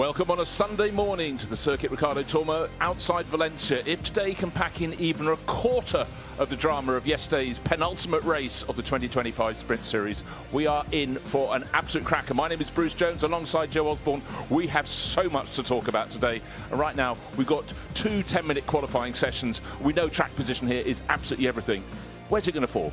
Welcome on a Sunday morning to the Circuit Ricardo Tormo outside Valencia. If today can pack in even a quarter of the drama of yesterday's penultimate race of the 2025 Sprint Series, we are in for an absolute cracker. My name is Bruce Jones, alongside Joe Osborne. We have so much to talk about today. And right now, we've got two 10-minute qualifying sessions. We know track position here is absolutely everything. Where's it going to fall?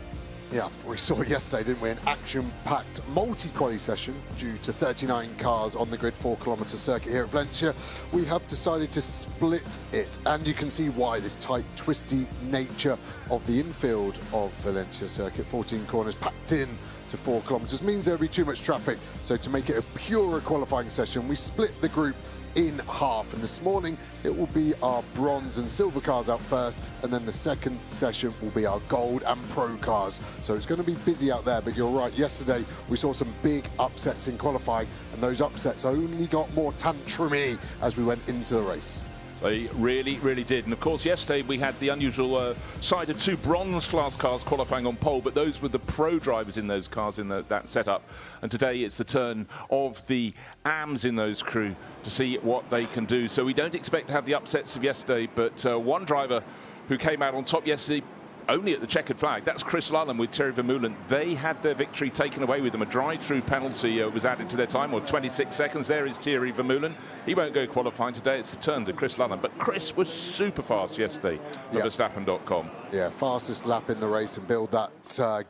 Yeah, we saw yesterday, didn't we? An action-packed multi-quali session due to 39 cars on the grid, 4-kilometre circuit here at Valencia. We have decided to split it, and you can see why. This tight, twisty nature of the infield of Valencia circuit, 14 corners packed in to 4 kilometres, means there'll be too much traffic. So to make it a purer qualifying session, we split the group in half, and this morning it will be our bronze and silver cars out first, and then the second session will be our gold and pro cars. So it's going to be busy out there, but you're right, yesterday we saw some big upsets in qualifying, and those upsets only got more tantrumy as we went into the race. They really, really did. And of course, yesterday we had the unusual side of two bronze class cars qualifying on pole, but those were the pro drivers in those cars in that setup. And today it's the turn of the AMs in those crew to see what they can do. So we don't expect to have the upsets of yesterday, but one driver who came out on top yesterday, only at the checkered flag, that's Chris Lullen with Thierry Vermeulen. They had their victory taken away with them. A drive-through penalty was added to their time, or 26 seconds. There is Thierry Vermeulen. He won't go qualifying today. It's the turn to Chris Lullen. But Chris was super fast yesterday for Verstappen.com. Yeah, fastest lap in the race, and build that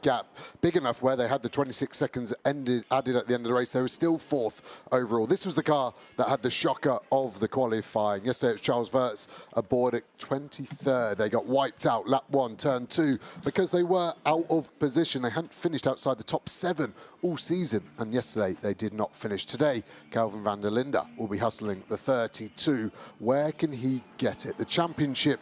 gap big enough where they had the 26 seconds added at the end of the race. They were still fourth overall. This was the car that had the shocker of the qualifying. Yesterday it was Charles Wirtz aboard at 23rd. They got wiped out lap 1, turn 2, because they were out of position. They hadn't finished outside the top 7 all season, and yesterday they did not finish. Today, Kelvin van der Linde will be hustling the 32. Where can he get it? The championship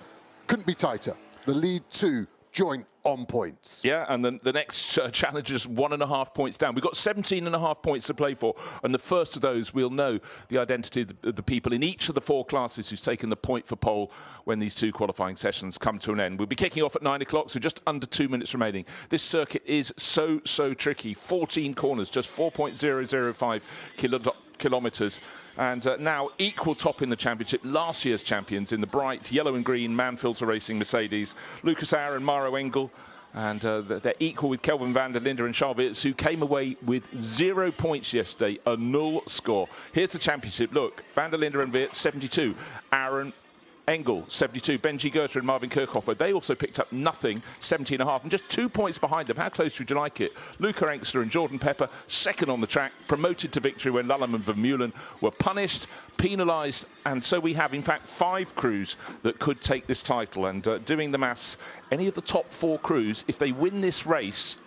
couldn't be tighter. The lead 2 joint on points. Yeah, and then the next challenger's 1.5 points down. We've got 17.5 points to play for, and the first of those, we'll know the identity of the people in each of the 4 classes who's taken the point for pole when these 2 qualifying sessions come to an end. We'll be kicking off at 9 o'clock, so just under 2 minutes remaining. This circuit is so tricky. 14 corners, just 4.005 kilometres, and now equal top in the championship. Last year's champions in the bright yellow and green Man-Filter Racing Mercedes, Lucas Ayer and Maro Engel, and they're equal with Kelvin van der Linde and Charles Wirtz, who came away with 0 points yesterday, a null score. Here's the championship. Look, van der Linde and Wirtz 72, Aaron Engel, 72. Benji Goethe and Marvin Kirchhofer, they also picked up nothing, 70.5, and just 2 points behind them. How close would you like it? Luca Engster and Jordan Pepper, second on the track, promoted to victory when Lullen and Vermeulen were punished, penalised, and so we have, in fact, 5 crews that could take this title. And doing the maths, any of the top 4 crews, if they win this race,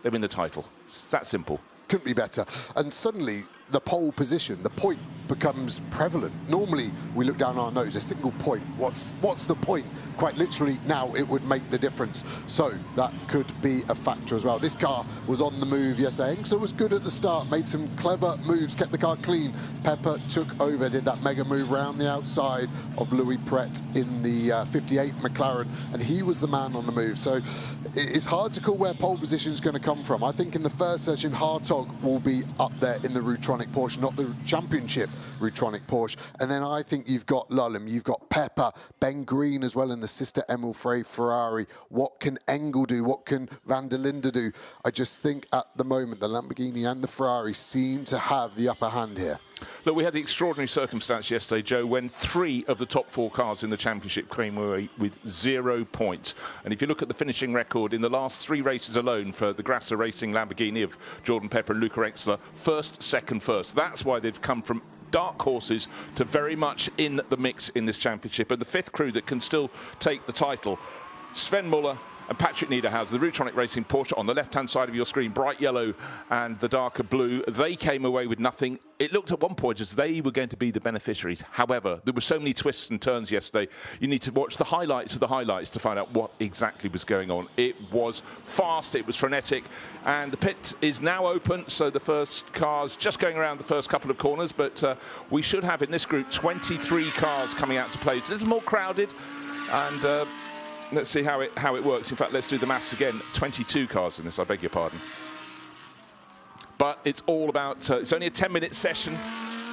they win the title. It's that simple. Couldn't be better. And suddenly the pole position, the point becomes prevalent. Normally we look down our nose, a single point. What's the point? Quite literally now it would make the difference. So that could be a factor as well. This car was on the move yesterday. Engster was good at the start, made some clever moves, kept the car clean. Pepper took over, did that mega move round the outside of Louis Pret in the 58 McLaren, and he was the man on the move. So it's hard to call where pole position is going to come from. I think in the first session, Hartog will be up there in the Rutronic Porsche, not the championship Rutronic Porsche. And then I think you've got Lullen, you've got Pepper, Ben Green as well in the sister Emil Frey Ferrari. What can Engel do? What can van der Linde do? I just think at the moment the Lamborghini and the Ferrari seem to have the upper hand here. Look, we had the extraordinary circumstance yesterday, Joe, when 3 of the top 4 cars in the championship came away with 0 points. And if you look at the finishing record in the last 3 races alone for the Grasser Racing Lamborghini of Jordan Pepper and Luca Engster, first, second, first. That's why they've come from dark horses to very much in the mix in this championship. And the 5th crew that can still take the title, Sven Muller and Patrick Niederhauser, the Rutronic Racing Porsche on the left-hand side of your screen, bright yellow and the darker blue. They came away with nothing. It looked at one point as they were going to be the beneficiaries. However, there were so many twists and turns yesterday. You need to watch the highlights of the highlights to find out what exactly was going on. It was fast, it was frenetic, and the pit is now open, so the first cars just going around the first couple of corners, but we should have in this group 23 cars coming out to play. It's a little more crowded, and let's see how it works. In fact, let's do the maths again. 22 cars in this, I beg your pardon. But it's all about, it's only a 10-minute session.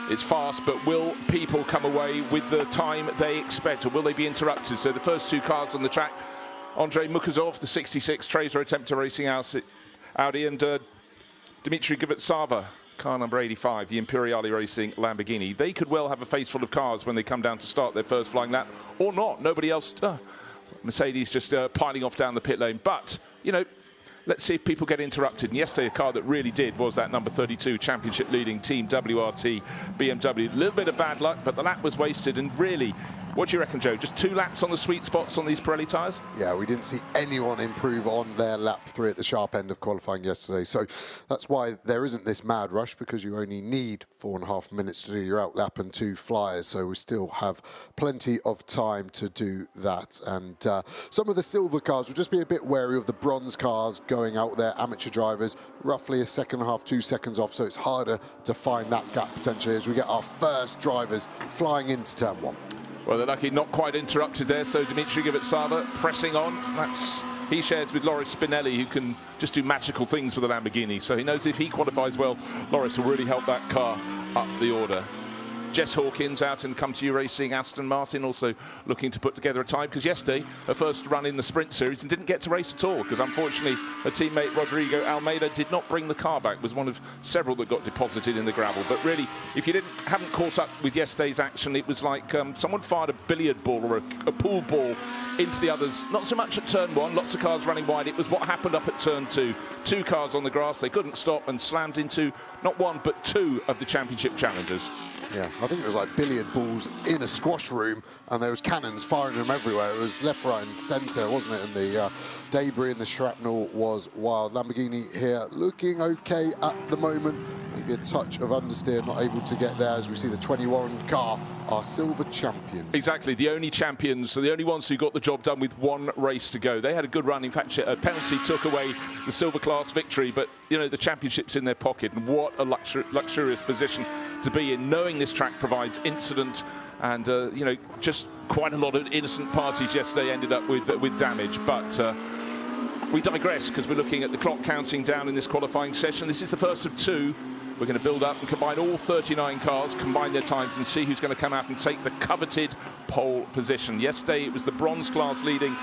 It's fast, but will people come away with the time they expect, or will they be interrupted? So the first two cars on the track, Andrei Mukazov, the 66 Trazer Attempter Racing Audi, and Dmitry Givetsava, car number 85, the Imperiale Racing Lamborghini. They could well have a face full of cars when they come down to start their first flying lap, or not. Nobody else. Mercedes just piling off down the pit lane. But, you know, let's see if people get interrupted. And yesterday, a car that really did was that number 32 championship leading team WRT BMW. A little bit of bad luck, but the lap was wasted. And really, what do you reckon, Joe? Just 2 laps on the sweet spots on these Pirelli tyres? Yeah, we didn't see anyone improve on their lap 3 at the sharp end of qualifying yesterday. So that's why there isn't this mad rush, because you only need 4.5 minutes to do your out lap and 2 flyers. So we still have plenty of time to do that. And some of the silver cars will just be a bit wary of the bronze cars going out there, amateur drivers, roughly 1.5 seconds, 2 seconds off. So it's harder to find that gap potentially as we get our first drivers flying into turn 1. Well, they're lucky not quite interrupted there, so Dmitry Givetsava pressing on. He shares with Loris Spinelli, who can just do magical things with a Lamborghini. So he knows if he qualifies well, Loris will really help that car up the order. Jess Hawkins out in Come To You Racing Aston Martin, also looking to put together a time, because yesterday her first run in the sprint series and didn't get to race at all, because unfortunately her teammate Rodrigo Almeida did not bring the car back. Was one of several that got deposited in the gravel. But really, if you haven't caught up with yesterday's action, it was like someone fired a billiard ball or a pool ball into the others. Not so much at turn 1, lots of cars running wide. It was what happened up at turn 2. 2 cars on the grass, they couldn't stop and slammed into not 1 but 2 of the championship challengers. Yeah, I think it was like billiard balls in a squash room, and there was cannons firing them everywhere. It was left, right and centre, wasn't it? And the debris and the shrapnel was wild. Lamborghini here looking okay at the moment. Maybe a touch of understeer, not able to get there, as we see the 21 car, our silver champions. Exactly, the only champions, so the only ones who got the job done with 1 race to go. They had a good run. In fact, a penalty took away the silver class victory, but, you know, the championship's in their pocket, and what a luxurious position to be in, knowing this track provides incident and, you know, just quite a lot of innocent parties yesterday ended up with damage. But we digress, because we're looking at the clock counting down in this qualifying session. This is the first of 2. We're going to build up and combine all 39 cars, combine their times, and see who's going to come out and take the coveted pole position. Yesterday, it was the bronze class leading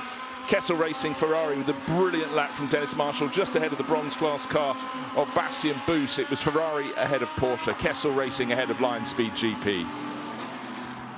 Kessel Racing Ferrari with a brilliant lap from Dennis Marshall, just ahead of the bronze class car of Bastien Boos. It was Ferrari ahead of Porsche, Kessel Racing ahead of Lion Speed GP.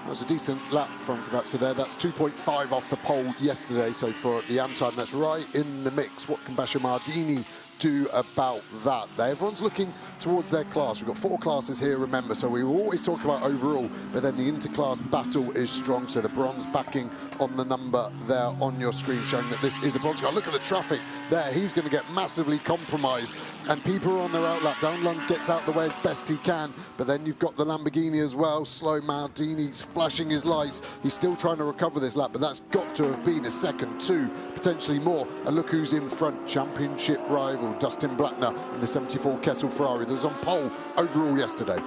That was a decent lap from Gavazza there. That's 2.5 off the pole yesterday. So for the AM time, that's right in the mix. What can Basha Mardini do about that? Everyone's looking towards their class. We've got 4 classes here, remember, so we always talk about overall, but then the interclass battle is strong. So the bronze backing on the number there on your screen, showing that this is a bronze car. Look at the traffic there. He's going to get massively compromised, and people are on their outlap. Downlund gets out the way as best he can, but then you've got the Lamborghini as well. Slow Maldini's flashing his lights. He's still trying to recover this lap, but that's got to have been a second, 2, potentially more. And look who's in front, championship rival Dustin Blackner in the 74 Kessel Ferrari that was on pole overall yesterday.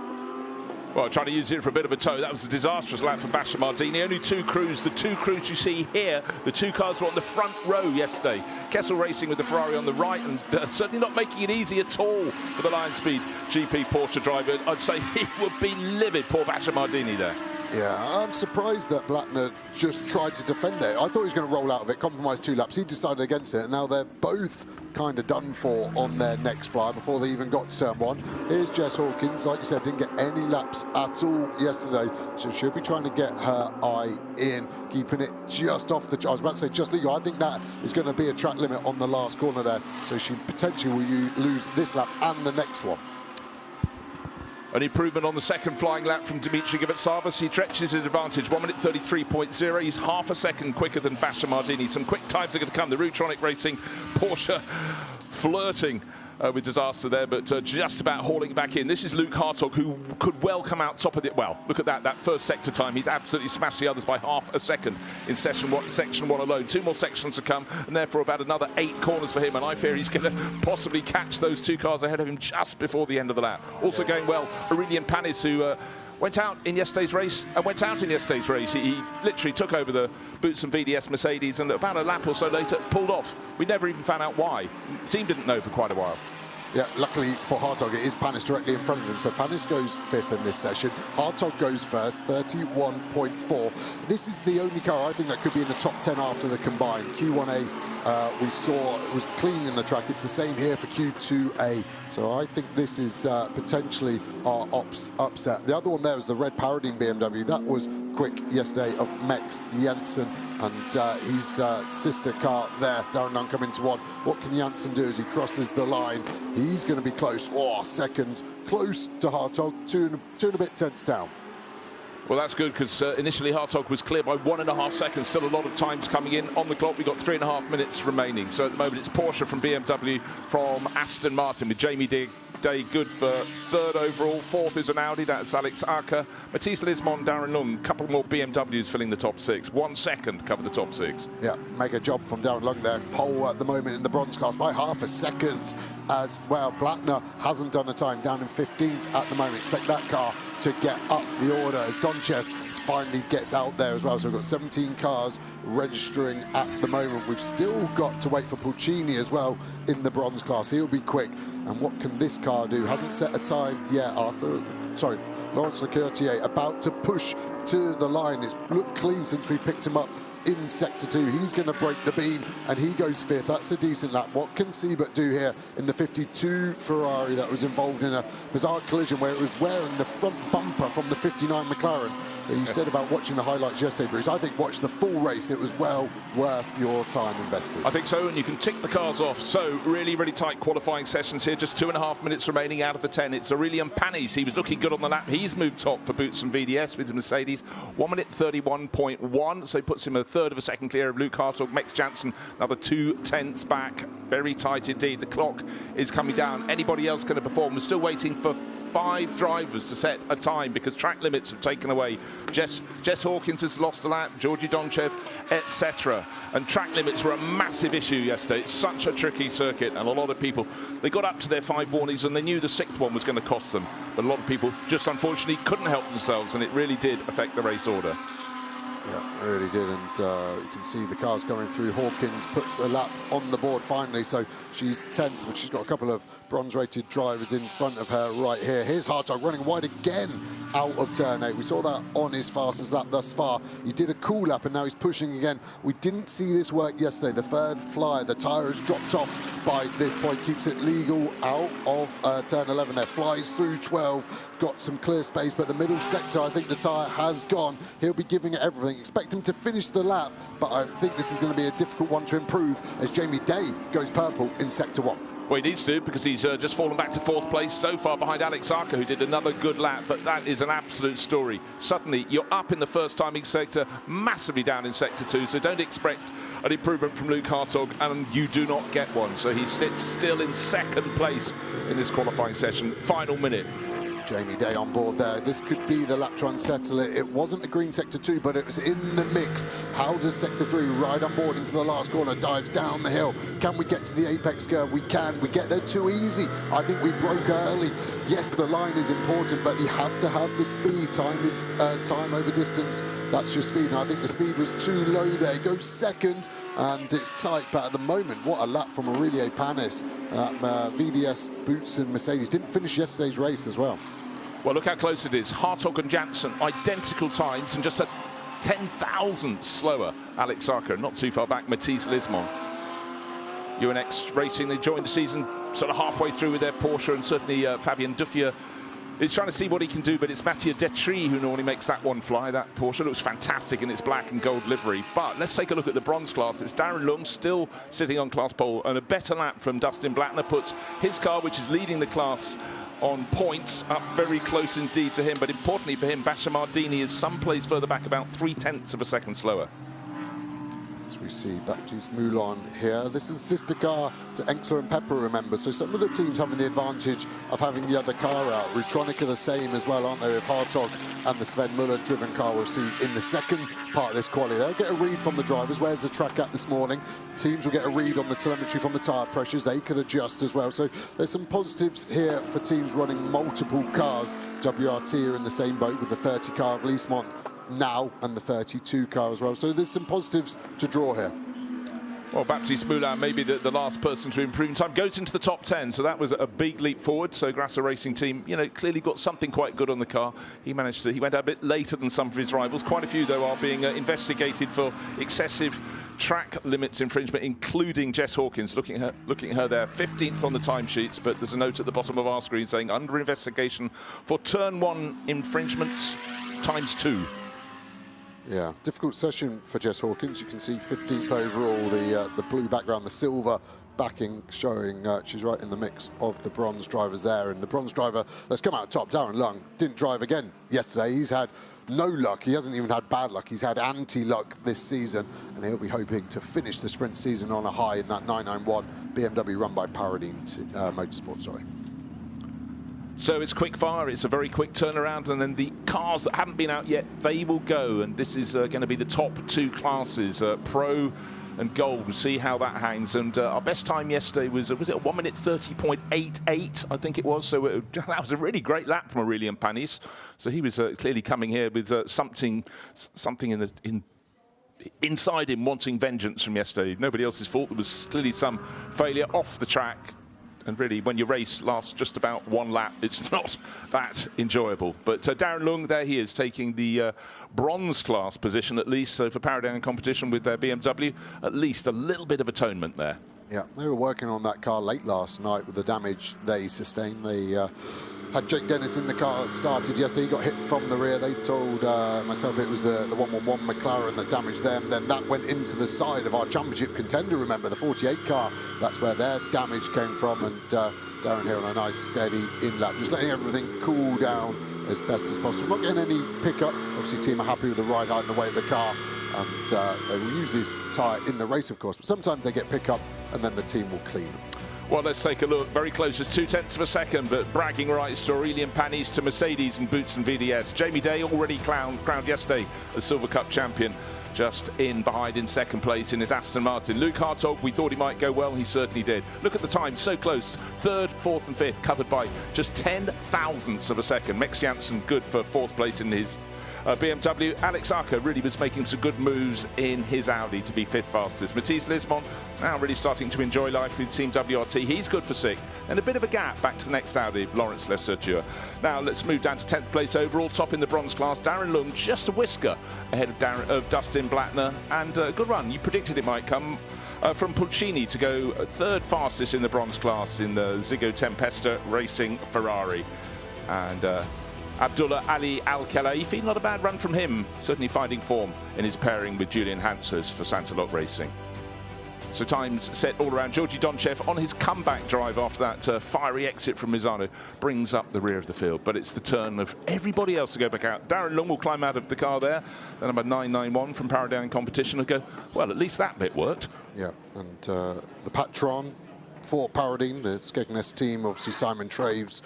Well, trying to use it for a bit of a tow. That was a disastrous lap for Basha Mardini. Only 2 crews. The 2 crews you see here, the 2 cars were on the front row yesterday. Kessel Racing with the Ferrari on the right, and certainly not making it easy at all for the Lion Speed GP Porsche driver. I'd say he would be livid, poor Basha Mardini there. Yeah, I'm surprised that Blackner just tried to defend it. I thought he was going to roll out of it, compromise 2 laps. He decided against it, and now they're both kind of done for on their next flyer before they even got to turn 1. Here's Jess Hawkins, like you said, didn't get any laps at all yesterday, so she'll be trying to get her eye in, keeping it just off the, I was about to say just legal. I think that is going to be a track limit on the last corner there, so she potentially will lose this lap and the next one. An improvement on the second flying lap from Dmitry Givetsava. He stretches his advantage, 1 minute 33.0. He's half a second quicker than Basha Mardini. Some quick times are going to come. The Rutronic Racing Porsche flirting with disaster there, but just about hauling back in. This is Luke Hartog, who could well come out top of it. Well, look at that first sector time. He's absolutely smashed the others by half a second in section 1 alone. 2 more sections to come, and therefore about another 8 corners for him, and I fear he's going to possibly catch those 2 cars ahead of him just before the end of the lap. Also going well, Aurelien Panis, who went out in yesterday's race and went out in yesterday's race. He literally took over the Boots and VDS Mercedes, and about a lap or so later pulled off. We never even found out why. The team didn't know for quite a while. Yeah, luckily for Hartog, it is Panis directly in front of him. So Panis goes 5th in this session. Hartog goes first, 31.4. This is the only car I think that could be in the top 10 after the combined. Q1A, we saw it was clean in the track. It's the same here for Q2A. So I think this is potentially our upset. The other one there was the red Paradine BMW. That was quick yesterday of Max Jensen and his sister car there. Darren Dunn coming to one. What can Jensen do as he crosses the line? He's going to be close. Oh, second, close to Hartog. Two and a bit tenths down. Well, that's good because initially Hartog was clear by 1.5 seconds. Still a lot of times coming in on the clock. We've got 3.5 minutes remaining. So at the moment it's Porsche from BMW, from Aston Martin with Jamie Day good for 3rd overall. 4th is an Audi, that's Alex Arca. Matisse Lismon, Darren Lung, a couple more BMWs filling the top 6. 1 second cover the top 6. Yeah, mega job from Darren Lung there. Pole at the moment in the bronze class by half a second as well. Blattner hasn't done a time, down in 15th at the moment. Expect that car to get up the order as Donchev finally gets out there as well. So we've got 17 cars registering at the moment. We've still got to wait for Pulcini as well in the bronze class. He'll be quick. And what can this car do? Hasn't set a time yet, Lawrence Leclertier about to push to the line. It's looked clean since we picked him up in Sector 2. He's going to break the beam and he goes 5th. That's a decent lap. What can Siebert do here in the 52 Ferrari that was involved in a bizarre collision where it was wearing the front bumper from the 59 McLaren? You said about watching the highlights yesterday, Bruce. I think watch the full race. It was well worth your time invested. I think so, and you can tick the cars off. So really, really tight qualifying sessions here. Just 2.5 minutes remaining out of the 10. It's Aurelian Panis. He was looking good on the lap. He's moved top for Boots and VDS with the Mercedes. 1 minute 31.1. So he puts him a 1/3 of a second clear of Luke Hartog. Max Jansen, another 2 tenths back. Very tight indeed. The clock is coming down. Anybody else going to perform? We're still waiting for 5 drivers to set a time because track limits have taken away. Jess Hawkins has lost a lap, Georgi Donchev, etc. And track limits were a massive issue yesterday. It's such a tricky circuit, and a lot of people, they got up to their 5 warnings and they knew the 6th one was going to cost them. But a lot of people just unfortunately couldn't help themselves, and it really did affect the race order. Yeah, it really did, and you can see the cars coming through. Hawkins puts a lap on the board finally, so she's 10th, but she's got a couple of bronze-rated drivers in front of her right here. Here's Hartog running wide again out of turn 8. We saw that on his fastest lap thus far. He did a cool lap, and now he's pushing again. We didn't see this work yesterday. The 3rd flyer, the tyre has dropped off by this point, keeps it legal out of turn 11 there. Flies through 12, got some clear space, but the middle sector, I think the tyre has gone. He'll be giving it everything. Expect him to finish the lap, but I think this is going to be a difficult one to improve as Jamie Day goes purple in Sector 1. Well, he needs to, because he's just fallen back to 4th place so far behind Alex Arca, who did another good lap, but that is an absolute story. Suddenly, you're up in the first timing sector, massively down in Sector 2, so don't expect an improvement from Luke Hartog, and you do not get one. So he sits still in 2nd place in this qualifying session. Final minute. Jamie Day on board there. This could be the lap to unsettle it. It wasn't a green Sector 2, but it was in the mix. How does Sector 3 ride on board into the last corner, dives down the hill? Can we get to the apex curve? We can. We get there too easy. I think we broke early. Yes, the line is important, but you have to have the speed. Time is time over distance. That's your speed, and I think the speed was too low there. He goes 2nd, and it's tight, but at the moment, what a lap from Aurelian Panis. VDS, Boots and Mercedes didn't finish yesterday's race as well. Well, look how close it is. Hartog and Jansen, identical times, and just a 10,000 slower. Alex Arca, not too far back. Matisse Lismon. UNX Racing, they joined the season sort of halfway through with their Porsche, and certainly Fabien Duffier is trying to see what he can do, but it's Mathieu Detry who normally makes that one fly. That Porsche looks fantastic in its black and gold livery. But let's take a look at the bronze class. It's Darren Lung still sitting on class pole, and a better lap from Dustin Blattner puts his car, which is leading the class on points, up very close indeed to him. But importantly for him, Basha Mardini is someplace further back, about 0.3 of a second slower. As we see Baptiste Moulon here. This is sister car to Enxler and Pepper, remember. So some of the teams having the advantage of having the other car out. Rutronica the same as well, aren't they, with Hartog and the Sven Muller driven car we'll see in the second part of this quali. They'll get a read from the drivers. Where's the track at this morning? Teams will get a read on the telemetry from the tyre pressures. They could adjust as well. So there's some positives here for teams running multiple cars. WRT are in the same boat with the 30 car of Leesmont now and the 32 car as well. So there's some positives to draw here. Well, Baptiste Moulin, maybe the last person to improve in time, goes into the top 10. So that was a big leap forward. So Grasser Racing Team, clearly got something quite good on the car. He went out a bit later than some of his rivals. Quite a few, though, are being investigated for excessive track limits infringement, including Jess Hawkins. Looking at her there, 15th on the timesheets, but there's a note at the bottom of our screen saying under investigation for turn 1 infringements ×2. Yeah, difficult session for Jess Hawkins. You can see 15th overall, the blue background, the silver backing showing she's right in the mix of the bronze drivers there. And the bronze driver that's come out top, Darren Lung, didn't drive again yesterday. He's had no luck. He hasn't even had bad luck. He's had anti-luck this season, and he'll be hoping to finish the sprint season on a high in that 991 BMW run by Paradine Motorsports, sorry. So it's quick fire, it's a very quick turnaround, and then the cars that haven't been out yet, they will go, and this is going to be the top 2 classes, Pro and Gold. We'll see how that hangs, and our best time yesterday was it a 1 minute 30.88, I think it was, so that was a really great lap from Aurelian Panis. So he was clearly coming here with something inside him wanting vengeance from yesterday. Nobody else's fault. There was clearly some failure off the track. And really, when your race lasts just about 1 lap, it's not that enjoyable. But Darren Lung, there he is, taking the bronze class position at least. So for Paradine competition with their BMW, at least a little bit of atonement there. Yeah, they were working on that car late last night with the damage they sustained. They had Jake Dennis in the car that started yesterday. He got hit from the rear. They told myself it was the 111 McLaren that damaged them. Then that went into the side of our championship contender, remember, the 48 car. That's where their damage came from. And Darren here on a nice, steady in-lap, just letting everything cool down as best as possible. Not getting any pickup. Obviously, team are happy with the ride height and the weight of the car. And they will use this tyre in the race, of course. But sometimes they get pickup, and then the team will clean them. Well, let's take a look. Very close as 0.2 of a second, but bragging rights to Aurelian Panis, to Mercedes and Boots and VDS. Jamie Day already crowned yesterday as Silver Cup champion, just in behind in second place in his Aston Martin. Luke Hartog, we thought he might go well. He certainly did. Look at the time, so close. 3rd, 4th and 5th, covered by just 0.10 of a second. Max Janssen good for 4th place in his BMW. Alex Arca really was making some good moves in his Audi to be 5th fastest. Matisse Lismon now really starting to enjoy life with Team WRT. He's good for 6th. And a bit of a gap back to the next Audi, Lawrence Lesserture. Now let's move down to 10th place overall, top in the bronze class. Darren Lung just a whisker ahead of Dustin Blattner. And a good run. You predicted it might come from Pulcini to go 3rd fastest in the bronze class in the Ziggo Tempesta Racing Ferrari. And Abdullah Ali Al-Khelaifi, not a bad run from him, certainly finding form in his pairing with Julian Hansers for Santalok Racing. So times set all around. Georgi Donchev on his comeback drive after that fiery exit from Misano brings up the rear of the field, but it's the turn of everybody else to go back out. Darren Lung will climb out of the car there. The number 991 from Paradine competition will go, well, at least that bit worked. Yeah, and the Patron for Paradine, the Skegness team, obviously Simon Traves,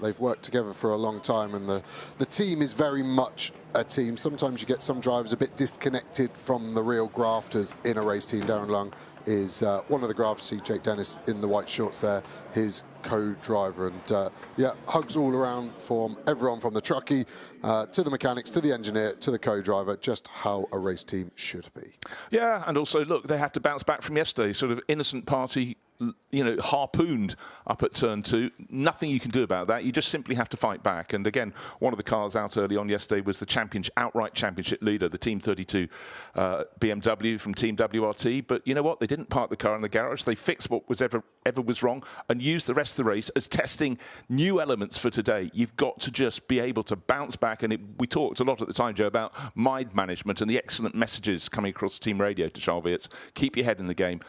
they've worked together for a long time, and the team is very much a team. Sometimes you get some drivers a bit disconnected from the real grafters in a race team. Darren Lung is one of the grafters. See Jake Dennis in the white shorts there, his co-driver. And yeah, hugs all around from everyone, from the truckie to the mechanics, to the engineer, to the co-driver, just how a race team should be. Yeah, and also, look, they have to bounce back from yesterday. Sort of innocent party, harpooned up at turn 2. Nothing you can do about that. You just simply have to fight back. And again, one of the cars out early on yesterday was the outright championship leader, the Team 32 BMW from Team WRT. But you know what? They didn't park the car in the garage. They fixed what was ever was wrong and used the rest of the race as testing new elements for today. You've got to just be able to bounce back. And we talked a lot at the time, Joe, about mind management and the excellent messages coming across team radio to Charles Weerts. Keep your head in the game.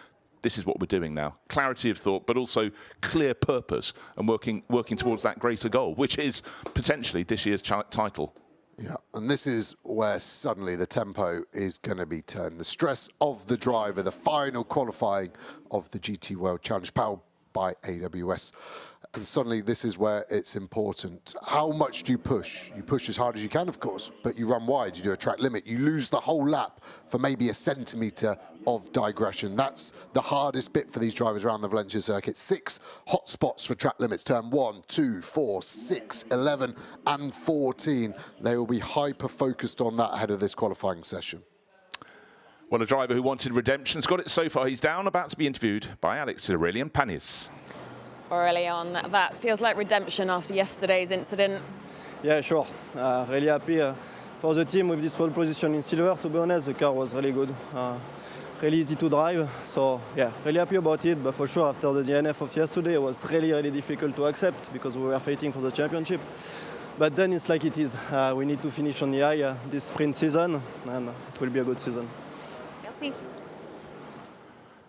This is what we're doing now. Clarity of thought, but also clear purpose and working towards that greater goal, which is potentially this year's title. Yeah, and this is where suddenly the tempo is going to be turned. The stress of the driver, the final qualifying of the GT World Challenge powered by AWS. And suddenly this is where it's important. How much do you push? You push as hard as you can, of course, but you run wide, you do a track limit. You lose the whole lap for maybe a centimetre of digression. That's the hardest bit for these drivers around the Valencia circuit. 6 hot spots for track limits, turn 1, 2, 4, 6, 11 and 14. They will be hyper-focused on that ahead of this qualifying session. Well, a driver who wanted redemption's got it so far. He's down, about to be interviewed by Alex Aurelian Panis. Aurelian, that feels like redemption after yesterday's incident. Yeah, sure. Really happy for the team with this pole position in silver. To be honest, the car was really good. Really easy to drive. So, yeah, really happy about it. But for sure, after the DNF of yesterday, it was really, really difficult to accept because we were fighting for the championship. But then it's like it is. We need to finish on the high this sprint season, and it will be a good season. Merci.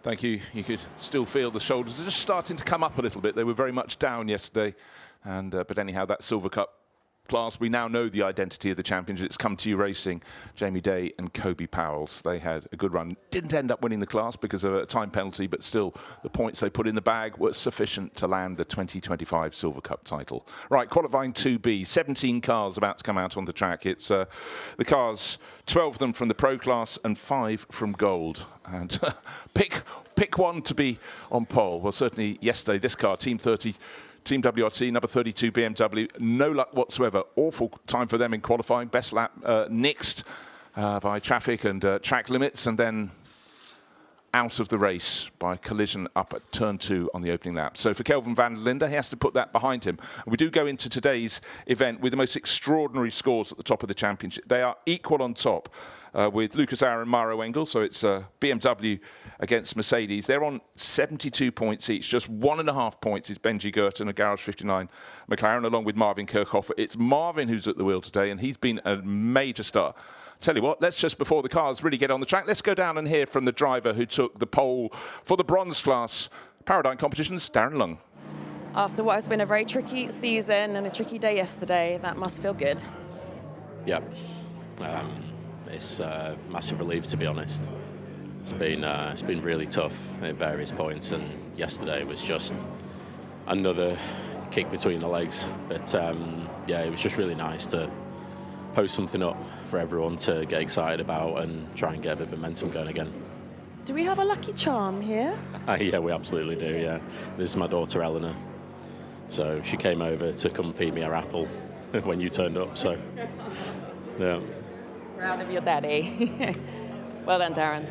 Thank you. You could still feel the shoulders are just starting to come up a little bit. They were very much down yesterday. And but anyhow, that Silver Cup class, we now know the identity of the championship. It's Come To You Racing, Jamie Day and Kobe Powells. They had a good run. Didn't end up winning the class because of a time penalty, but still the points they put in the bag were sufficient to land the 2025 Silver Cup title. Right, qualifying 2B, 17 cars about to come out on the track. It's the cars, 12 of them from the Pro class and 5 from Gold. And pick one to be on pole. Well, certainly yesterday, this car, Team 30, Team WRT, number 32 BMW, no luck whatsoever. Awful time for them in qualifying. Best lap nixed by traffic and track limits, and then out of the race by collision up at turn 2 on the opening lap. So for Kelvin van der Linde, he has to put that behind him. And we do go into today's event with the most extraordinary scores at the top of the championship. They are equal on top with Lucas Auer and Maro Engel. So it's BMW against Mercedes. They're on 72 points each. Just 1.5 points is Benji Girton and Garage 59 McLaren, along with Marvin Kirchhofer. It's Marvin who's at the wheel today, and he's been a major star. Tell you what, let's just, before the cars really get on the track, let's go down and hear from the driver who took the pole for the bronze class Paradigm Competitions, Darren Lung. After what has been a very tricky season and a tricky day yesterday, that must feel good. Yeah, it's a massive relief, to be honest. It's been really tough at various points, and yesterday was just another kick between the legs. But yeah, it was just really nice to post something up for everyone to get excited about and try and get a bit of momentum going again. Do we have a lucky charm here? Yeah, we absolutely do, yeah. This is my daughter, Eleanor. So she came over to come feed me her apple when you turned up, so yeah. Proud of your daddy. Well done, Darren.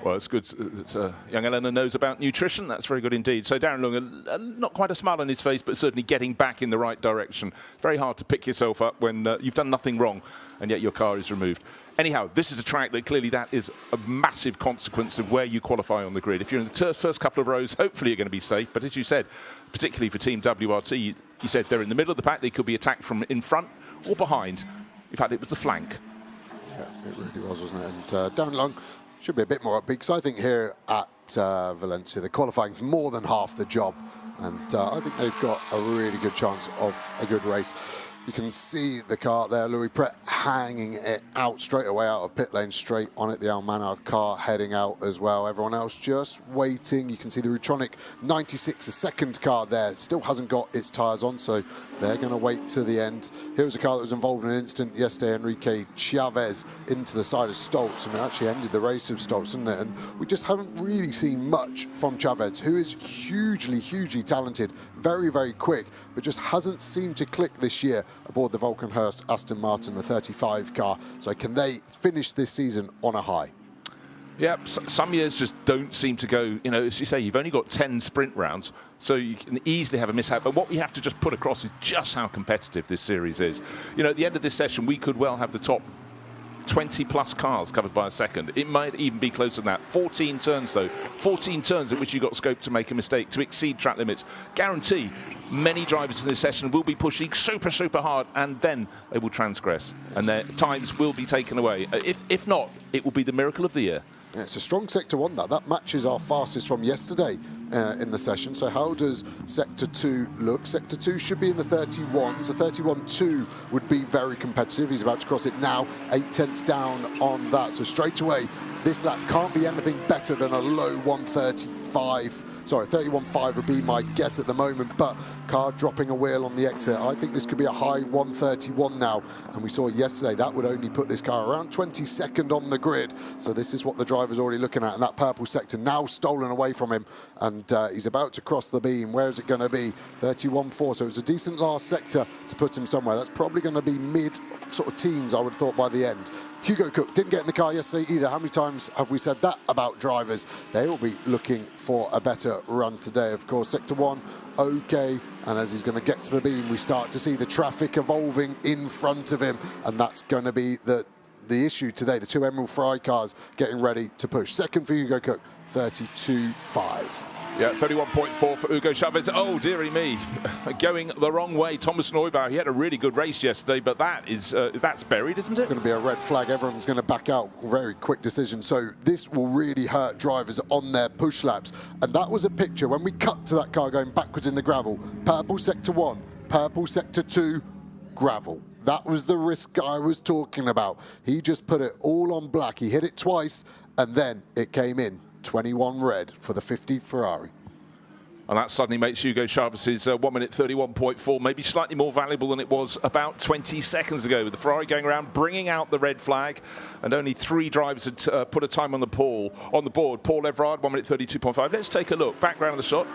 Well, it's good that young Eleanor knows about nutrition. That's very good indeed. So Darren Lung, not quite a smile on his face, but certainly getting back in the right direction. It's very hard to pick yourself up when you've done nothing wrong, and yet your car is removed. Anyhow, this is a track that clearly that is a massive consequence of where you qualify on the grid. If you're in the first couple of rows, hopefully you're going to be safe. But as you said, particularly for Team WRT, you said they're in the middle of the pack. They could be attacked from in front or behind. In fact, it was the flank. Yeah, it really was, wasn't it? And Darren Lung should be a bit more upbeat, because I think here at Valencia, the qualifying's more than half the job. And I think they've got a really good chance of a good race. You can see the car there, Louis Pret hanging it out straight away out of pit lane, straight on it. The Almanar car heading out as well. Everyone else just waiting. You can see the Rutronic 96, the second car there, still hasn't got its tyres on, so they're going to wait to the end. Here was a car that was involved in an incident yesterday, Enrique Chavez into the side of Stoltz, and it actually ended the race of Stoltz, didn't it? And we just haven't really seen much from Chavez, who is hugely, hugely talented, very, very quick, but just hasn't seemed to click this year aboard the Volkenhurst Aston Martin, the 35 car. So can they finish this season on a high? Yeah, some years just don't seem to go, you know, as you say, you've only got 10 sprint rounds, so you can easily have a mishap. But what we have to just put across is just how competitive this series is. You know, at the end of this session, we could well have the top 20-plus cars covered by a second. It might even be closer than that. 14 turns, though. 14 turns at which you've got scope to make a mistake, to exceed track limits. Guarantee many drivers in this session will be pushing super, super hard, and then they will transgress, and their times will be taken away. If not, it will be the miracle of the year. Yeah, it's a strong Sector 1, that. That matches our fastest from yesterday in the session. So how does Sector 2 look? Sector 2 should be in the 31s. The 31.2 would be very competitive. He's about to cross it now, 8 tenths down on that. So straight away, this lap can't be anything better than a low 135. Sorry, 31.5 would be my guess at the moment, but car dropping a wheel on the exit. I think this could be a high 131 now, and we saw yesterday that would only put this car around 22nd on the grid. So this is what the driver's already looking at, and that purple sector now stolen away from him, and he's about to cross the beam. Where is it going to be? 31.4, so it's a decent last sector to put him somewhere. That's probably going to be mid sort of teens, I would have thought, by the end. Hugo Cook didn't get in the car yesterday either. How many times have we said that about drivers? They will be looking for a better run today. Of course, Sector 1, okay. And as he's going to get to the beam, we start to see the traffic evolving in front of him. And that's going to be the issue today. The two Emerald Fry cars getting ready to push. Second for Hugo Cook, 32.5. Yeah, 31.4 for Hugo Chavez. Oh, dearie me, going the wrong way. Thomas Neubauer, he had a really good race yesterday, but that's buried, isn't it? It's going to be a red flag. Everyone's going to back out. Very quick decision. So this will really hurt drivers on their push laps. And that was a picture when we cut to that car going backwards in the gravel. Purple Sector 1, purple Sector 2, gravel. That was the risk I was talking about. He just put it all on black. He hit it twice, and then it came in. 21 red for the 50 Ferrari. And that suddenly makes Hugo Chavez's 1 minute 31.4 maybe slightly more valuable than it was about 20 seconds ago, with the Ferrari going around bringing out the red flag, and only 3 drivers had put a time on the board. Paul Everard, 1 minute 32.5. Let's take a look. Background of the shot.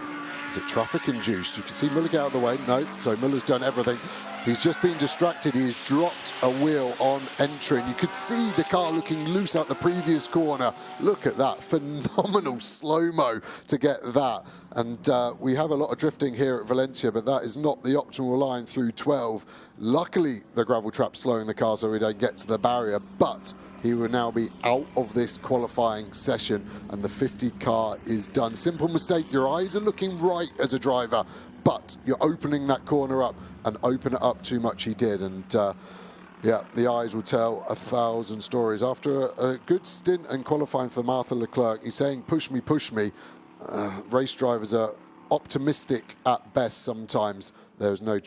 Is it traffic induced? You can see Muller get out of the way. No, so Muller's done everything. He's just been distracted. He's dropped a wheel on entering. You could see the car looking loose out the previous corner. Look at that, phenomenal slow-mo to get that. And we have a lot of drifting here at Valencia, but that is not the optimal line through 12. Luckily, the gravel trap's slowing the car so we don't get to the barrier, but he will now be out of this qualifying session, and the 50 car is done. Simple mistake. Your eyes are looking right as a driver, but you're opening that corner up, and open it up too much he did. And yeah, the eyes will tell 1,000 stories. After a good stint in qualifying for Martha Leclerc, he's saying, push me, push me. Race drivers are optimistic at best sometimes. There's no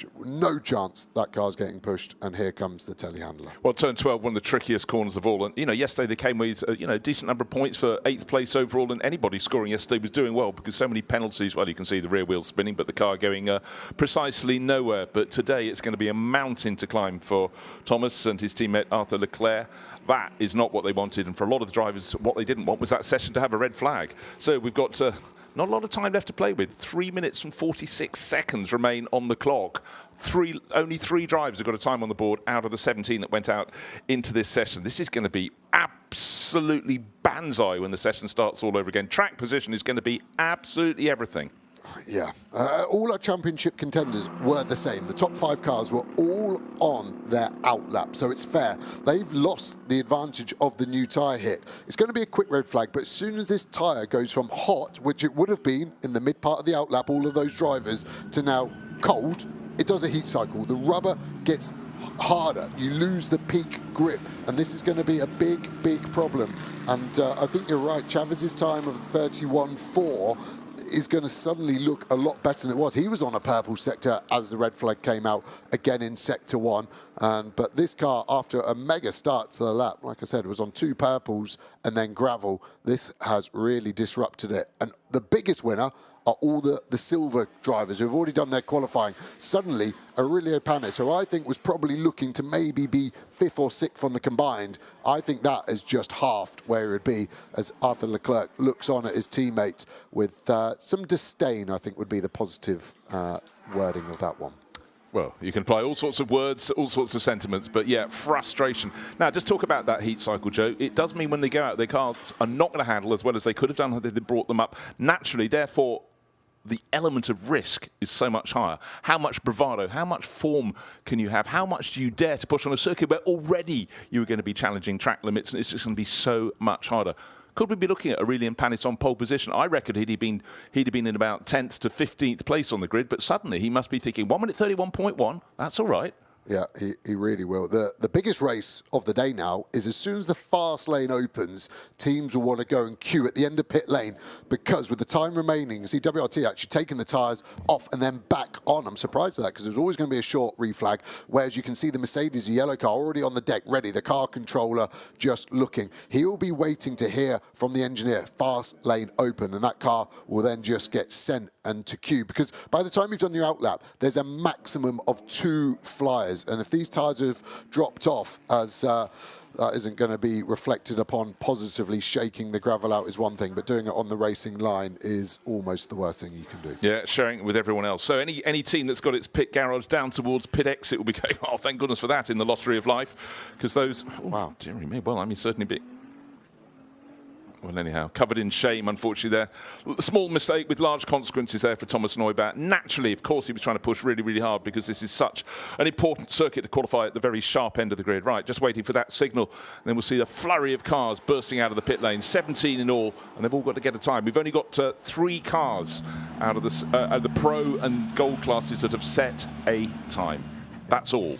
chance that car's getting pushed, and here comes the telehandler. Well, turn 12, one of the trickiest corners of all. And, you know, yesterday they came with, a decent number of points for 8th place overall, and anybody scoring yesterday was doing well because so many penalties. Well, you can see the rear wheel spinning, but the car going precisely nowhere. But today it's going to be a mountain to climb for Thomas and his teammate Arthur Leclerc. That is not what they wanted, and for a lot of the drivers, what they didn't want was that session to have a red flag. So we've got not a lot of time left to play with. 3 minutes and 46 seconds remain on the clock. Only 3 drivers have got a time on the board out of the 17 that went out into this session. This is going to be absolutely banzai when the session starts all over again. Track position is going to be absolutely everything. Yeah, all our championship contenders were the same. The top 5 cars were all on their outlap, so it's fair. They've lost the advantage of the new tyre hit. It's going to be a quick red flag, but as soon as this tyre goes from hot, which it would have been in the mid part of the outlap, all of those drivers, to now cold, it does a heat cycle. The rubber gets harder. You lose the peak grip, and this is going to be a big, big problem. And I think you're right. Chavez's time of 31.4 is going to suddenly look a lot better than it was. He was on a purple sector as the red flag came out again in Sector 1. But this car, after a mega start to the lap, like I said, was on 2 purples and then gravel. This has really disrupted it. And the biggest winner are all the silver drivers who have already done their qualifying. Suddenly, Aurelio Panis, who I think was probably looking to maybe be 5th or 6th on the combined, I think that is just halved where it would be as Arthur Leclerc looks on at his teammates with some disdain, I think would be the positive wording of that one. Well, you can apply all sorts of words, all sorts of sentiments, but yeah, frustration. Now, just talk about that heat cycle, Joe. It does mean when they go out, their cars are not going to handle as well as they could have done had they brought them up naturally. Therefore, the element of risk is so much higher. How much bravado, how much form can you have? How much do you dare to push on a circuit where already you are going to be challenging track limits, and it's just going to be so much harder? Could we be looking at Aurelien Panis on pole position? I reckon he'd have been in about 10th to 15th place on the grid, but suddenly he must be thinking 1 minute 31.1, that's all right. Yeah, he really will. The biggest race of the day now is as soon as the fast lane opens, teams will want to go and queue at the end of pit lane, because with the time remaining, you see WRT actually taking the tyres off and then back on. I'm surprised at that because there's always going to be a short reflag, whereas you can see the Mercedes, the yellow car, already on the deck, ready, the car controller just looking. He'll be waiting to hear from the engineer, fast lane open, and that car will then just get sent and to queue, because by the time you've done your outlap, there's a maximum of 2 flyers. And if these tyres have dropped off, as that isn't going to be reflected upon positively. Shaking the gravel out is one thing, but doing it on the racing line is almost the worst thing you can do. Yeah, sharing it with everyone else. So any team that's got its pit garage down towards pit exit will be going, oh, thank goodness for that in the lottery of life, because those, wow, dearie me, well, I mean, certainly be. Well, anyhow, covered in shame, unfortunately, there. Small mistake with large consequences there for Thomas Neubaert. Naturally, of course, he was trying to push really, really hard because this is such an important circuit to qualify at the very sharp end of the grid. Right, just waiting for that signal. And then we'll see a flurry of cars bursting out of the pit lane, 17 in all, and they've all got to get a time. We've only got 3 cars out of the pro and gold classes that have set a time. That's all.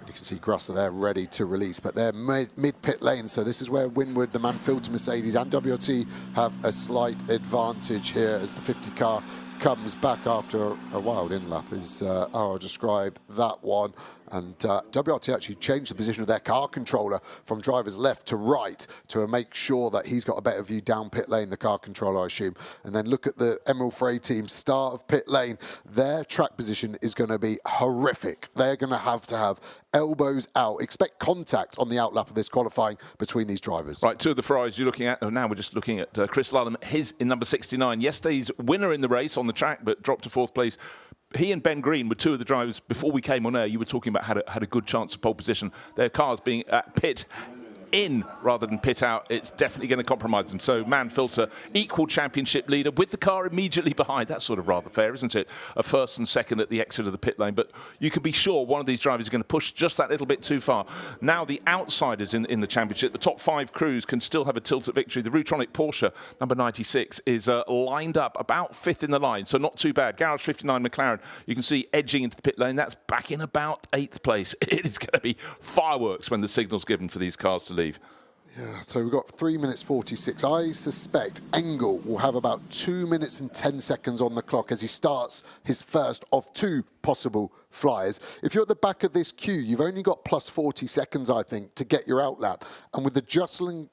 You can see Grusser there ready to release, but they're mid-pit lane, so this is where Winward, the Mann-Filter Mercedes, and WRT have a slight advantage here as the 50 car comes back after a wild in-lap, is how I'll describe that one. And WRT actually changed the position of their car controller from driver's left to right to make sure that he's got a better view down pit lane, the car controller, I assume. And then look at the Emerald Frey team, start of pit lane. Their track position is going to be horrific. They're going to have elbows out. Expect contact on the outlap of this qualifying between these drivers. Right, 2 of the Ferraris you're looking at. Oh, now we're just looking at Chris Lallem. His in number 69. Yesterday's winner in the race on the track, but dropped to 4th place. He and Ben Green were 2 of the drivers before we came on air. You were talking about had a good chance of pole position. Their cars being at pit in rather than pit out, it's definitely going to compromise them. So Mann-Filter, equal championship leader with the car immediately behind. That's sort of rather fair, isn't it? A 1st and 2nd at the exit of the pit lane. But you can be sure one of these drivers is going to push just that little bit too far. Now the outsiders in the championship, the top 5 crews can still have a tilt at victory. The Rutronic Porsche, number 96, is lined up about 5th in the line, so not too bad. Garage 59 McLaren, you can see edging into the pit lane. That's back in about 8th place. It is going to be fireworks when the signal's given for these cars to leave. Yeah, so we've got 3 minutes 46. I suspect Engel will have about 2 minutes and 10 seconds on the clock as he starts his first of 2 possible flyers. If you're at the back of this queue, you've only got plus 40 seconds, I think, to get your outlap. And with the jostling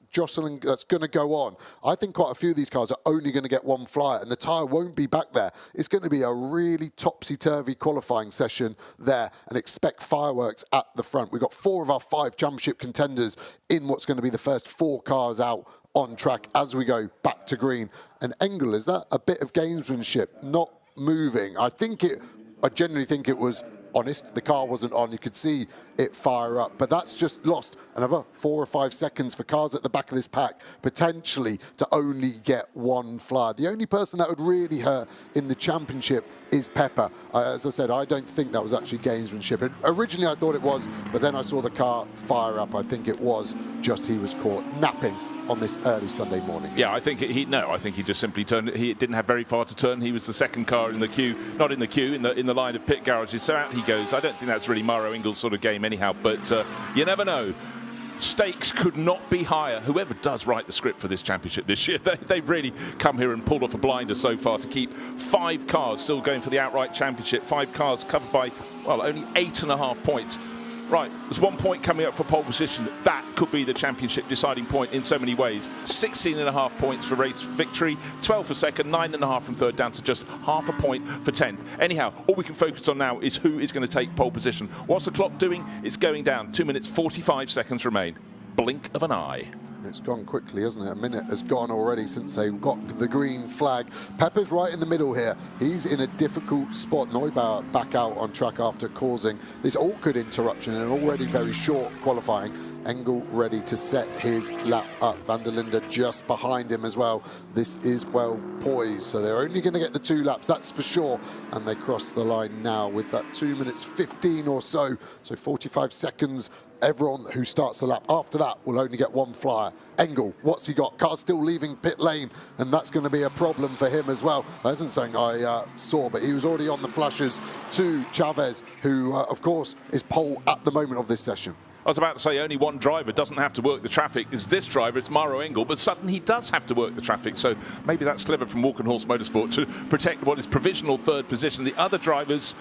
that's going to go on, I think quite a few of these cars are only going to get 1 flyer, and the tyre won't be back there. It's going to be a really topsy-turvy qualifying session there, and expect fireworks at the front. We've got 4 of our 5 championship contenders in what's going to be the first 4 cars out on track as we go back to green. And Engel, is that a bit of gamesmanship, not moving? I genuinely think it was honest. The car wasn't on. You could see it fire up. But that's just lost another 4 or 5 seconds for cars at the back of this pack, potentially to only get 1 flyer. The only person that would really hurt in the championship is Pepper. As I said, I don't think that was actually gamesmanship. And originally I thought it was, but then I saw the car fire up. I think it was just he was caught napping on this early Sunday morning. Yeah, I think he just simply turned. He didn't have very far to turn. He was the 2nd car in the queue, not in the queue, in the line of pit garages. So out he goes. I don't think that's really Mauro Engel's sort of game anyhow, but you never know. Stakes could not be higher. Whoever does write the script for this championship this year, they've really come here and pulled off a blinder so far to keep 5 cars still going for the outright championship. 5 cars covered by, well, only 8.5 points. Right, there's 1 point coming up for pole position. That could be the championship deciding point in so many ways. 16.5 points for race victory, 12 for 2nd, 9.5 from 3rd, down to just half a point for 10th. Anyhow, all we can focus on now is who is going to take pole position. What's the clock doing? It's going down. 2 minutes, 45 seconds remain. Blink of an eye. It's gone quickly, hasn't it? A minute has gone already since they got the green flag. Pepper's right in the middle here. He's in a difficult spot. Neubaert back out on track after causing this awkward interruption in an already very short qualifying. Engel ready to set his lap up. Van der Linde just behind him as well. This is well poised, so they're only going to get the 2 laps, that's for sure. And they cross the line now with that 2 minutes 15 or so. So 45 seconds. Everyone who starts the lap after that will only get 1 flyer. Engel, what's he got? Car's still leaving pit lane, and that's going to be a problem for him as well. That isn't something I saw, but he was already on the flashes to Chavez, who, of course, is pole at the moment of this session. I was about to say only one driver doesn't have to work the traffic. It's this driver, it's Mauro Engel, but suddenly he does have to work the traffic. So maybe that's clever from Walkenhorst Motorsport to protect what is provisional 3rd position. The other drivers,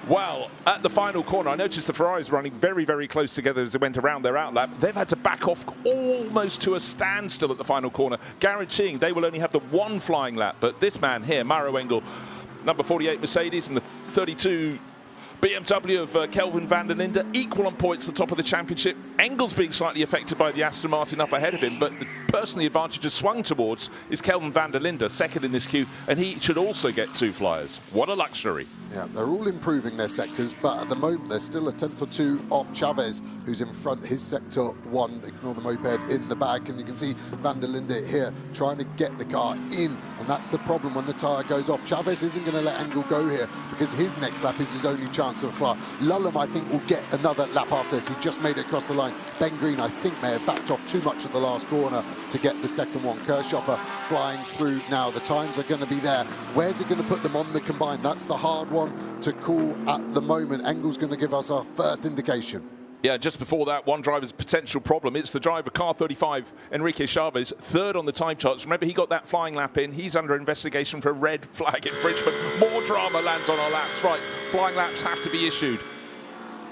well, at the final corner, I noticed the Ferraris running very, very close together as they went around their outlap. They've had to back off almost to a standstill at the final corner, guaranteeing they will only have the 1 flying lap. But this man here, Mauro Engel, number 48 Mercedes, and the 32 BMW of Kelvin van der Linde, equal on points at the top of the championship. Engels being slightly affected by the Aston Martin up ahead of him, but the person the advantage has swung towards is Kelvin van der Linde, second in this queue, and he should also get 2 flyers. What a luxury. Yeah, they're all improving their sectors, but at the moment they're still a tenth or two off Chavez, who's in front, his sector 1. Ignore the moped in the back, and you can see van der Linde here trying to get the car in, and that's the problem when the tyre goes off. Chavez isn't going to let Engel go here because his next lap is his only chance of a fly. Lullum, I think, will get another lap after this. He just made it across the line. Ben Green, I think, may have backed off too much at the last corner to get the second one. Kirchhoffer flying through now. The times are going to be there. Where's it going to put them on the combined? That's the hard one to call at the moment. Engel's going to give us our first indication. Yeah, just before that, one driver's potential problem. It's the driver, car 35, Enrique Chavez, third on the time charts. Remember, he got that flying lap in. He's under investigation for a red flag infringement. More drama lands on our laps. Right, flying laps have to be issued.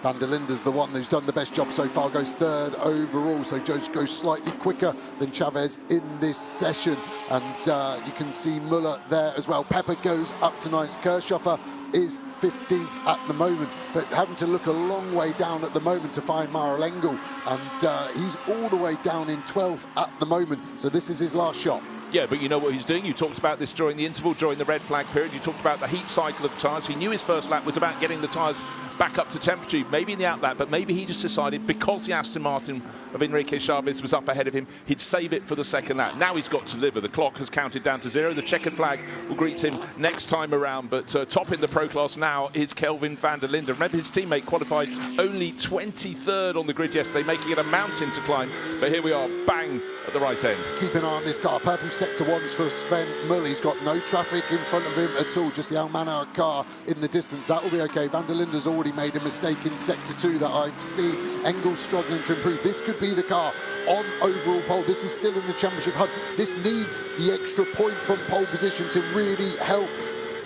Van der Linde's the one who's done the best job so far, goes third overall, so just goes slightly quicker than Chavez in this session. And you can see Muller there as well. Pepper goes up to 9th. Kirchhoffer is 15th at the moment, but having to look a long way down at the moment to find Maro Engel, and he's all the way down in 12th at the moment, so this is his last shot. Yeah, but you know what he's doing. You talked about this during the interval, during the red flag period. You talked about the heat cycle of the tyres. He knew his first lap was about getting the tyres back up to temperature, maybe in the outlap, but maybe he just decided because the Aston Martin of Enrique Chavez was up ahead of him, he'd save it for the second lap. Now he's got to deliver. The clock has counted down to 0. The checkered flag will greet him next time around, but top in the Pro Class now is Kelvin van der Linde. Remember, his teammate qualified only 23rd on the grid yesterday, making it a mountain to climb, but here we are, bang, at the right end. Keep an eye on this car. Purple sector 1's for Sven Muller. He's got no traffic in front of him at all, just the Almanor car in the distance. That will be okay. Van der Linde's already made a mistake in sector 2 that I've seen. Engel struggling to improve. This could be the car on overall pole. This is still in the championship hunt. This needs the extra point from pole position to really help.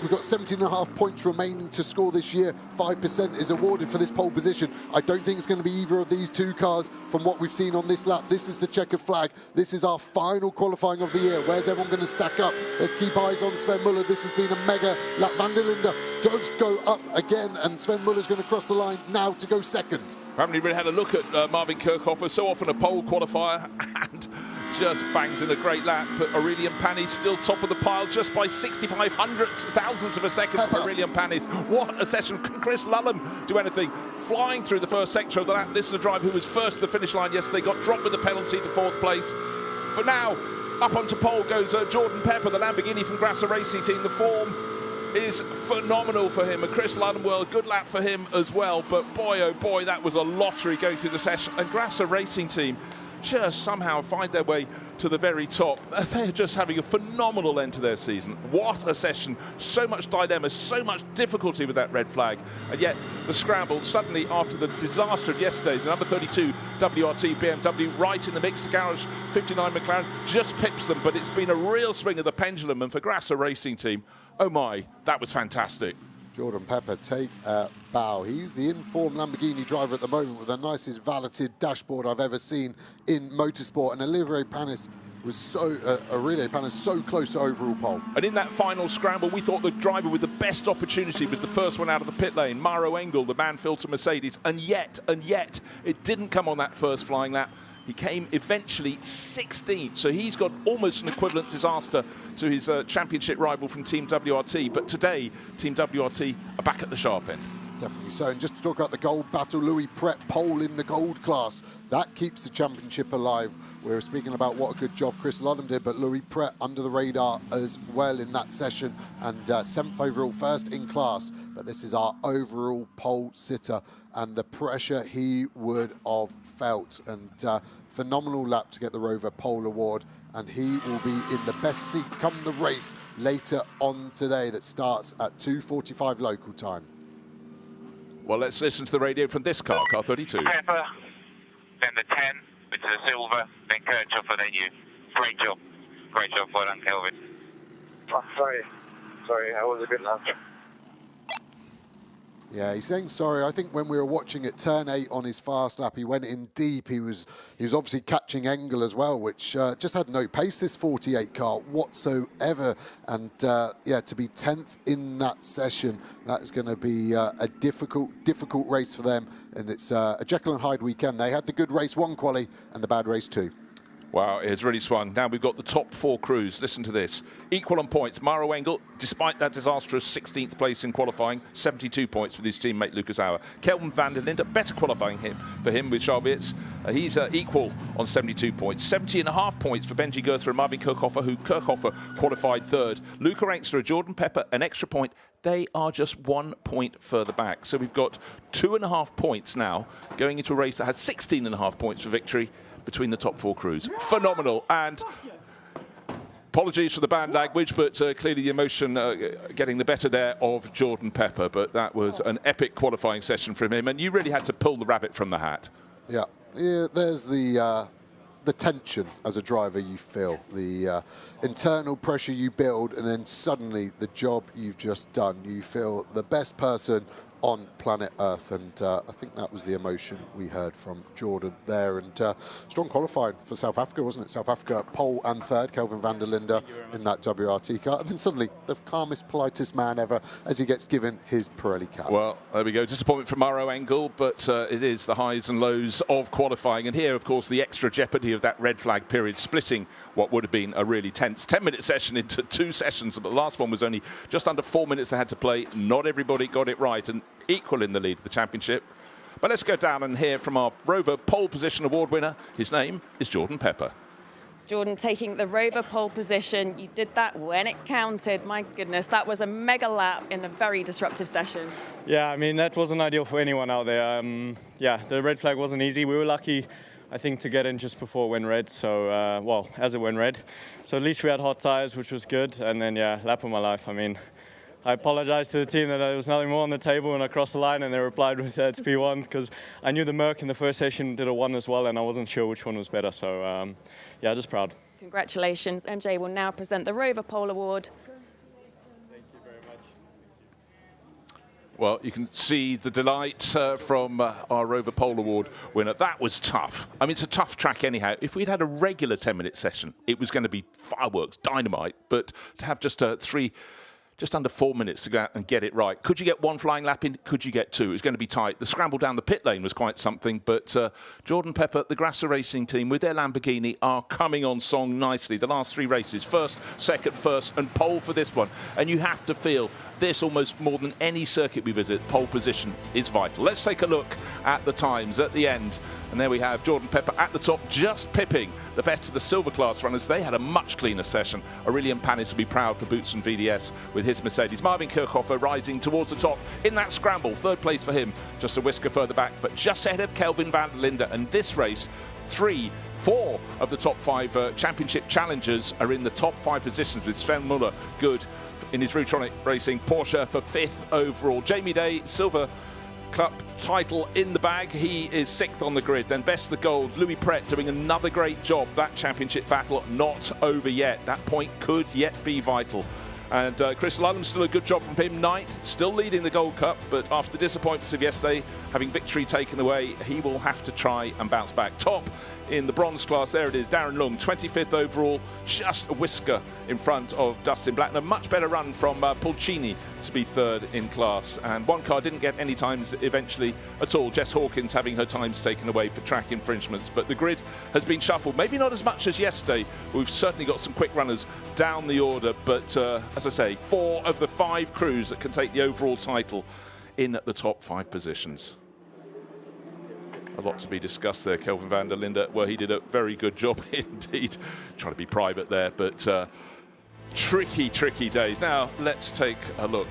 We've got 17.5 points remaining to score this year. 5% is awarded for this pole position. I don't think it's going to be either of these two cars from what we've seen on this lap. This is the checkered flag. This is our final qualifying of the year. Where's everyone going to stack up? Let's keep eyes on Sven Muller. This has been a mega lap. Van der Linde does go up again, and Sven Muller's going to cross the line now to go second. I haven't even had a look at Marvin Kirchhoffer, so often a pole qualifier, and just bangs in a great lap. But Aurelian Panis still top of the pile just by 65 thousandths of a second for Aurelian Panis. What a session. Can Chris Lullum do anything? Flying through the first sector of the lap. This is a driver who was first to the finish line yesterday, got dropped with the penalty to 4th place. For now, up onto pole goes Jordan Pepper, the Lamborghini from Grasser Racing Team. The form is phenomenal for him, and Chris Lullum, well, a good lap for him as well, but boy oh boy, that was a lottery going through the session, and Grasser Racing Team just somehow find their way to the very top. They're just having a phenomenal end to their season. What a session. So much dilemma, so much difficulty with that red flag. And yet the scramble suddenly, after the disaster of yesterday, the number 32 WRT BMW right in the mix, the Garage 59 McLaren just pips them, but it's been a real swing of the pendulum. And for Grasser Racing Team, oh my, that was fantastic. Jordan Pepper take a bow. He's the in-form Lamborghini driver at the moment with the nicest valeted dashboard I've ever seen in motorsport. And Aurelian Panis was so close to overall pole. And in that final scramble, we thought the driver with the best opportunity was the first one out of the pit lane, Maro Engel, the Mann-Filter Mercedes. And yet, it didn't come on that first flying lap. He came eventually 16th, so he's got almost an equivalent disaster to his championship rival from Team WRT. But today, Team WRT are back at the sharp end. Definitely so. And just to talk about the gold battle, Louis Pret pole in the gold class. That keeps the championship alive. We were speaking about what a good job Chris Lullum did, but Louis Pret under the radar as well in that session, and 7th overall, first in class. But this is our overall pole sitter, and the pressure he would have felt. And phenomenal lap to get the Rover Pole Award, and he will be in the best seat come the race later on today that starts at 2:45 local time. Well, let's listen to the radio from this car, car 32. Pepper, then the 10, which is a silver, then Kirchhoffer, then you. Great job. Great job, well done, Kelvin. Oh, sorry, that was a good lap. Yeah, he's saying sorry. I think when we were watching at turn 8 on his fast lap, he went in deep. He was obviously catching Engel as well, which just had no pace, this 48 car whatsoever. And yeah, to be 10th in that session, that is going to be a difficult race for them. And it's a Jekyll and Hyde weekend. They had the good race 1 quali and the bad race 2. Wow, it's really swung. Now we've got the top 4 crews. Listen to this. Equal on points. Maro Engel, despite that disastrous 16th place in qualifying, 72 points with his teammate Lucas Auer. Kelvin van der Linde, better qualifying for him with Charvitz. He's equal on 72 points. 70.5 points for Benji Goether and Marvin Kirchhofer, who Kirchhofer qualified 3rd. Luca Angster, Jordan Pepper, an extra point. They are just 1 point further back. So we've got 2.5 points now going into a race that has 16.5 points for victory between the top 4 crews. Phenomenal. And apologies for the bad language, but clearly the emotion getting the better there of Jordan Pepper. But that was an epic qualifying session from him, and you really had to pull the rabbit from the hat. Yeah, there's the tension as a driver you feel, the internal pressure you build, and then suddenly the job you've just done, you feel the best person on planet Earth, and I think that was the emotion we heard from Jordan there. And strong qualifying for South Africa, wasn't it? South Africa pole and 3rd, Kelvin van der Linde in that WRT car, and then suddenly the calmest, politest man ever as he gets given his Pirelli cap. Well, there we go. Disappointment from Maro Engel, but it is the highs and lows of qualifying. And here, of course, the extra jeopardy of that red flag period, splitting what would have been a really tense 10-minute session into 2 sessions. But the last one was only just under 4 minutes they had to play. Not everybody got it right, and equal in the lead of the championship. But let's go down and hear from our Rover pole position award winner. His name is Jordan Pepper. Jordan taking the Rover pole position. You did that when it counted. My goodness, that was a mega lap in a very disruptive session. Yeah, I mean, that wasn't ideal for anyone out there. Yeah, the red flag wasn't easy. We were lucky, I think, to get in just before it went red. So, well, as it went red. So at least we had hot tires, which was good. And then, yeah, lap of my life. I mean, I apologized to the team that there was nothing more on the table when I crossed the line, and they replied with it's P1, because I knew the Merc in the first session did a 1 as well, and I wasn't sure which one was better. So, yeah, just proud. Congratulations. MJ will now present the Rover Pole Award. Thank you very much. Well, you can see the delight from our Rover Pole Award winner. That was tough. I mean, it's a tough track anyhow. If we'd had a regular 10-minute session, it was going to be fireworks, dynamite. But to have just just under 4 minutes to go out and get it right. Could you get 1 flying lap in? Could you get 2? It was going to be tight. The scramble down the pit lane was quite something, but Jordan Pepper, the Grasser Racing team with their Lamborghini are coming on song nicely. The last 3 races, 1st, 2nd, 1st, and pole for this one. And you have to feel this almost more than any circuit we visit, pole position is vital. Let's take a look at the times at the end. And there we have Jordan Pepper at the top, just pipping the best of the silver class runners. They had a much cleaner session. Aurelian Panis will be proud for Boots and VDS with his Mercedes. Marvin Kirchhofer rising towards the top in that scramble. 3rd place for him, just a whisker further back, but just ahead of Kelvin van der Linde. And this race, 4 of the top 5 championship challengers are in the top 5 positions, with Sven Muller good in his Rutronic Racing Porsche for 5th overall. Jamie Day, silver Cup title in the bag. He is 6th on the grid. Then best of the gold, Louis Pret doing another great job. That championship battle not over yet. That point could yet be vital. And Chris Ludlam, still a good job from him, 9th, still leading the Gold Cup, but after the disappointments of yesterday, having victory taken away, he will have to try and bounce back. Top in the bronze class, there it is, Darren Lung, 25th overall, just a whisker in front of Dustin Blackner. Much better run from Pulcini to be 3rd in class. And one car didn't get any times eventually at all. Jess Hawkins having her times taken away for track infringements. But the grid has been shuffled, maybe not as much as yesterday. We've certainly got some quick runners down the order. But as I say, 4 of the 5 crews that can take the overall title in the top 5 positions. A lot to be discussed there. Kelvin van der Linde, well, he did a very good job indeed. Trying to be private there, but tricky days. Now, let's take a look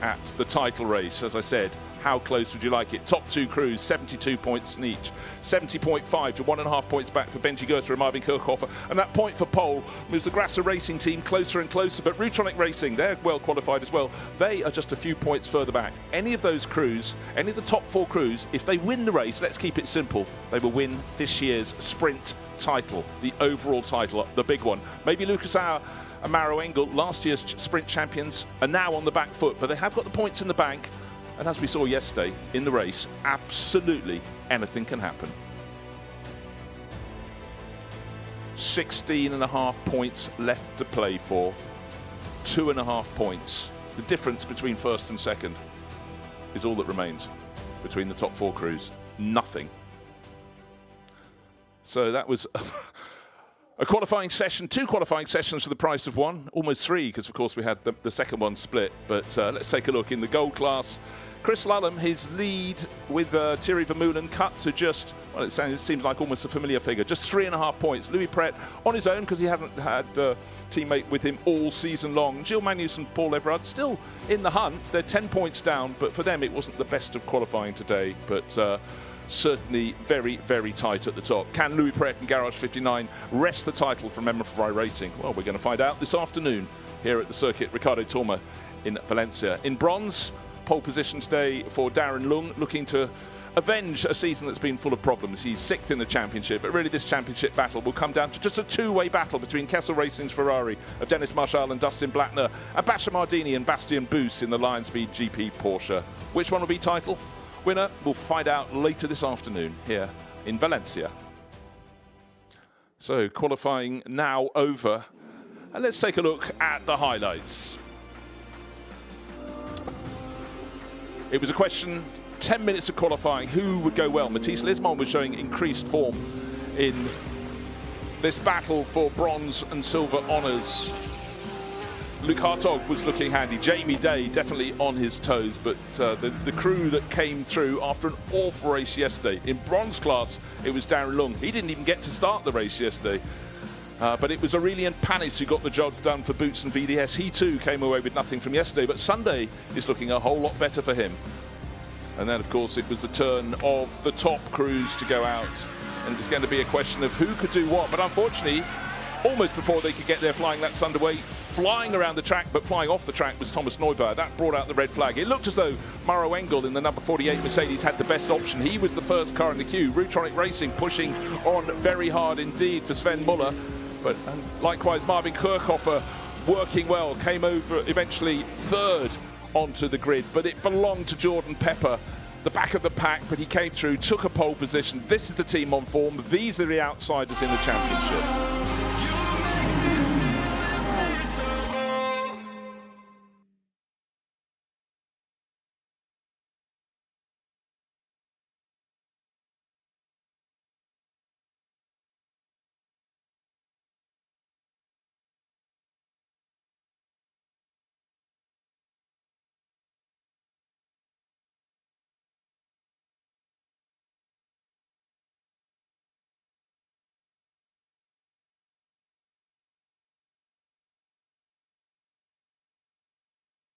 at the title race. As I said, how close would you like it? Top 2 crews, 72 points in each. 70.5 to 1.5 points back for Benji Goether and Marvin Kirchhofer. And that point for pole moves the Grasser Racing team closer and closer. But Rutronic Racing, they're well qualified as well. They are just a few points further back. Any of those crews, any of the top 4 crews, if they win the race, let's keep it simple, they will win this year's sprint title, the overall title, the big one. Maybe Lucas Auer and Maro Engel, last year's sprint champions, are now on the back foot, but they have got the points in the bank. And as we saw yesterday in the race, absolutely anything can happen. 16.5 points left to play for. 2.5 points. The difference between first and second is all that remains between the top 4 crews. Nothing. So that was a qualifying session, 2 qualifying sessions for the price of 1, almost 3, because of course we had the second one split. But let's take a look in the gold class. Chris Lulham, his lead with Thierry Vermeulen cut to just, well, it seems like almost a familiar figure, just 3.5 points. Louis Pret on his own, because he hasn't had a teammate with him all season long. Gilles Magnus and Paul Everard still in the hunt. They're 10 points down, but for them it wasn't the best of qualifying today. But certainly very, very tight at the top. Can Louis Pret and Garage 59 wrest the title from MFRI Racing? Well, we're going to find out this afternoon here at the Circuit Ricardo Tormo in Valencia. In bronze, pole position today for Darren Lung, looking to avenge a season that's been full of problems. He's 6th in the championship, but really this championship battle will come down to just a 2-way battle between Kessel Racing's Ferrari of Dennis Marshall and Dustin Blattner, and Basha Mardini and Bastien Boos in the Lion Speed GP Porsche. Which one will be title winner? We'll find out later this afternoon here in Valencia. So qualifying now over, and let's take a look at the highlights. It was a question, 10 minutes of qualifying, who would go well? Matisse Lismon was showing increased form in this battle for bronze and silver honours. Luke Hartog was looking handy. Jamie Day definitely on his toes, but the crew that came through after an awful race yesterday. In bronze class, it was Darren Lung. He didn't even get to start the race yesterday. But it was Aurelien Panis who got the job done for Boots and VDS. He too came away with nothing from yesterday, but Sunday is looking a whole lot better for him. And then, of course, it was the turn of the top crews to go out. And it's going to be a question of who could do what. But unfortunately, almost before they could get their flying laps underway, flying around the track, but flying off the track was Thomas Neuber. That brought out the red flag. It looked as though Mauro Engel in the number 48 Mercedes had the best option. He was the first car in the queue. Rutronic Racing pushing on very hard indeed for Sven Muller. But likewise, Marvin Kirchhofer working well, came over eventually 3rd onto the grid, but it belonged to Jordan Pepper, the back of the pack, but he came through, took a pole position. This is the team on form. These are the outsiders in the championship.